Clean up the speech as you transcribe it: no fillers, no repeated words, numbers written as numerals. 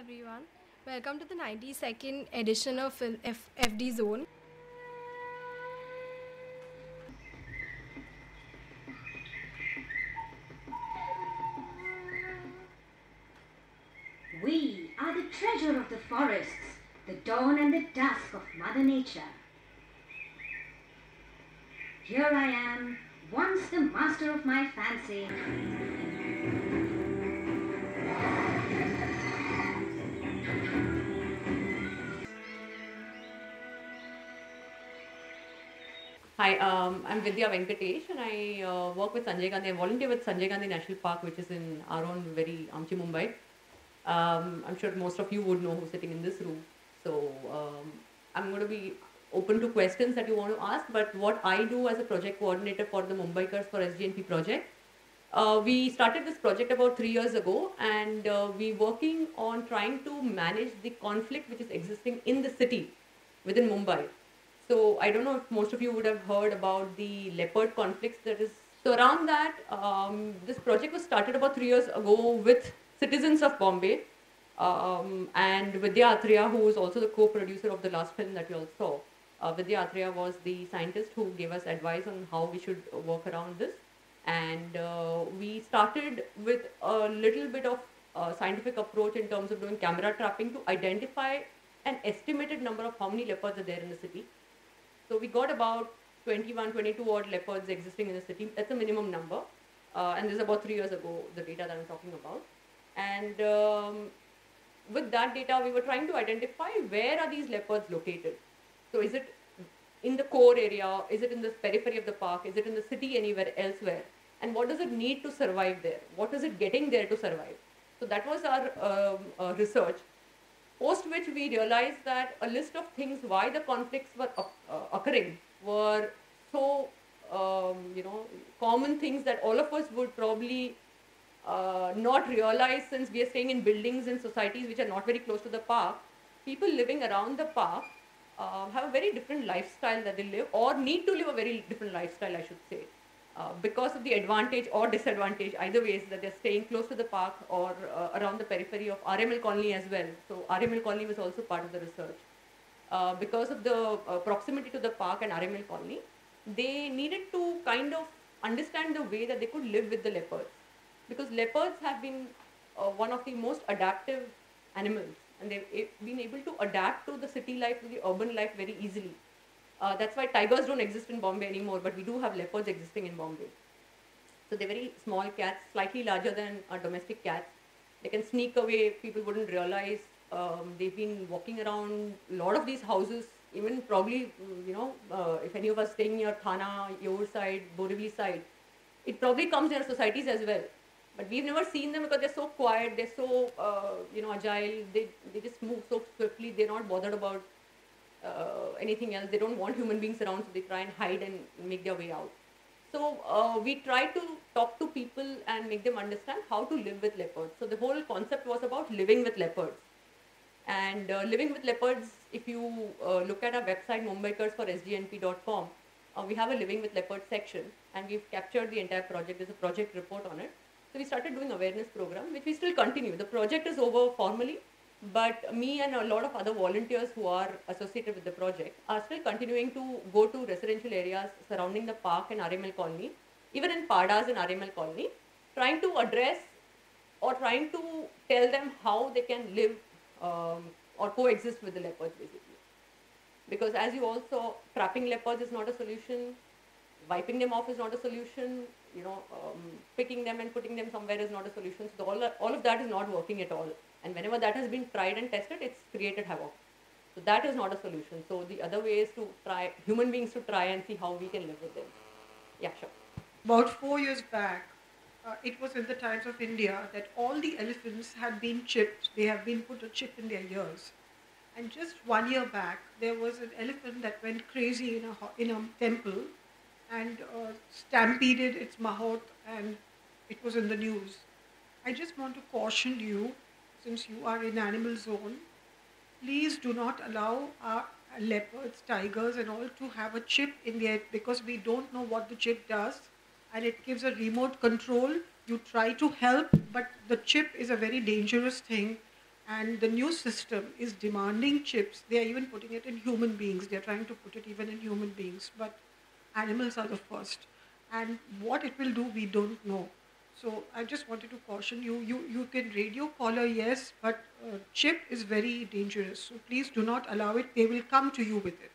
everyone. Welcome to the 92nd edition of FD Zone. We are the treasure of the forests, the dawn and the dusk of Mother Nature. Here I am, once the master of my fancy. Hi, I'm Vidya Venkatesh and I work with Sanjay Gandhi. I volunteer with Sanjay Gandhi National Park, which is in our own very Amchi, Mumbai. I'm sure most of you would know who's sitting in this room. So I'm going to be open to questions that you want to ask. But what I do as a project coordinator for the Mumbaikars for SGNP project, we started this project about 3 years ago, and we're working on trying to manage the conflict which is existing in the city within Mumbai. So I don't know if most of you would have heard about the leopard conflicts that is. So around that, this project was started about 3 years ago with citizens of Bombay and Vidya Venkatesh, who is also the co-producer of the last film that you all saw. Vidya Venkatesh was the scientist who gave us advice on how we should work around this. And we started with a little bit of scientific approach in terms of doing camera trapping to identify an estimated number of how many leopards are there in the city. So we got about 21, 22 odd leopards existing in the city. That's a minimum number. And this is about 3 years ago, the data that I'm talking about. And with that data, we were trying to identify where are these leopards located. So is it in the core area? Is it in the periphery of the park? Is it in the city anywhere elsewhere? And what does it need to survive there? What is it getting there to survive? So that was our research. Post which we realized that a list of things why the conflicts were occurring were so common things that all of us would probably not realize, since we are staying in buildings in societies which are not very close to the park. People living around the park have a very different lifestyle that they live, or need to live a very different lifestyle, I should say. Because of the advantage or disadvantage, either ways, that they're staying close to the park or around the periphery of RML colony as well. So RML colony was also part of the research. Because of the proximity to the park and RML colony, they needed to kind of understand the way that they could live with the leopards. Because leopards have been one of the most adaptive animals, and they've been able to adapt to the city life, to the urban life very easily. That's why tigers don't exist in Bombay anymore, but we do have leopards existing in Bombay. So they're very small cats, slightly larger than domestic cats. They can sneak away, people wouldn't realize. They've been walking around a lot of these houses, even probably, if any of us staying near Thana, your side, Borivali side, it probably comes near societies as well. But we've never seen them because they're so quiet, they're so, agile, they just move so swiftly, they're not bothered about anything else. They don't want human beings around, so they try and hide and make their way out. So we try to talk to people and make them understand how to live with leopards. So the whole concept was about living with leopards. And living with leopards, if you look at our website, Mumbaikars for SGNP.com, we have a living with leopards section, and we've captured the entire project. There's a project report on it. So we started doing awareness program, which we still continue. The project is over formally, but me and a lot of other volunteers who are associated with the project are still continuing to go to residential areas surrounding the park and RML colony, even in Padas and RML colony, trying to address or trying to tell them how they can live or coexist with the leopards, basically. Because as you all saw, trapping leopards is not a solution, wiping them off is not a solution, picking them and putting them somewhere is not a solution. So all of that is not working at all. And whenever that has been tried and tested, it's created havoc. So that is not a solution. So the other way is to try, human beings to try and see how we can live with them. Yeah, sure. About 4 years back, it was in the Times of India that all the elephants had been chipped. They have been put a chip in their ears. And just 1 year back, there was an elephant that went crazy in a temple and stampeded its mahout, and it was in the news. I just want to caution you, since you are in animal zone, please do not allow our leopards, tigers and all to have a chip in their, because we don't know what the chip does, and it gives a remote control. You try to help, but the chip is a very dangerous thing, And the new system is demanding chips. They are even putting it in human beings. They are trying to put it even in human beings. But animals are the first. And what it will do, we don't know. So I just wanted to caution you. You can radio collar, yes, but chip is very dangerous. So please do not allow it. They will come to you with it.